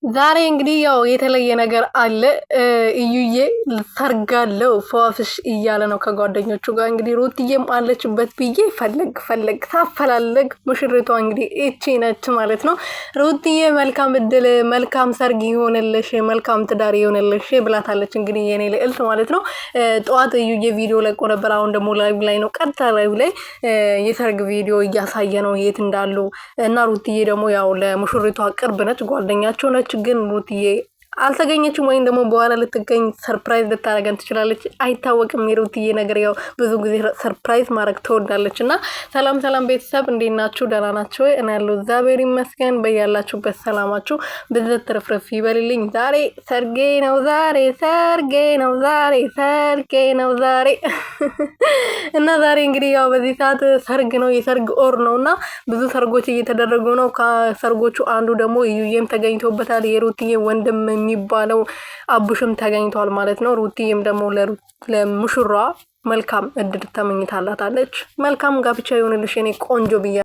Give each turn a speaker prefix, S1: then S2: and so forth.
S1: ዛሬ እንግዲህ ያው የተለየ ነገር አለ። እዩዬ ሰርጋለው ፏፍሽ እያለ ነው ከጓደኞቹ ጋር። እንግዲህ ሩትዬም አለችበት ብዬ ፈለግ ታፈላለግ ሙሽሪቷ እንግዲህ እቺ ነች ማለት ነው። ሩትዬ መልካም እድል፣ መልካም ሰርግ ይሆንልሽ፣ መልካም ትዳር ይሆንልሽ ብላታለች። እንግዲህ የኔ ልዕልት ማለት ነው። ጠዋት እዩዬ ቪዲዮ ለቆ ነበር። አሁን ደግሞ ላይቭ ላይ ነው፣ ቀጥታ ላይቭ ላይ የሰርግ ቪዲዮ እያሳየ ነው የት እንዳሉ እና ሩትዬ ደግሞ ያው ለሙሽሪቷ ቅርብ ነች፣ ጓደኛቸው ነች። ግን ሩትዬ አልተገኘችም ወይም ደግሞ በኋላ ልትገኝ ሰርፕራይዝ ልታረገን ትችላለች፣ አይታወቅም። የሩትዬ ነገር ያው ብዙ ጊዜ ሰርፕራይዝ ማድረግ ትወዳለች። እና ሰላም ቤተሰብ እንዴት ናችሁ? ደህና ናችሁ? እኔ ያለው እግዚአብሔር ይመስገን። በያላችሁበት ሰላማችሁ ብዝት ትርፍርፍ ይበልልኝ። ዛሬ ሰርጌ ነው፣ ዛሬ እና ዛሬ እንግዲህ ያው በዚህ ሰዓት ሰርግ ነው፣ የሰርግ ኦር ነውና ብዙ ሰርጎች እየተደረጉ ነው። ከሰርጎቹ አንዱ ደግሞ እዩዬም ተገኝቶበታል። የሩትዬ ወንድም የሚባለው አቡሽም ተገኝቷል ማለት ነው። ሩትዬም ደግሞ ለሙሽራ መልካም እድል ተመኝታላታለች። መልካም ጋብቻ ይሁንልሽ የኔ ቆንጆ ብያ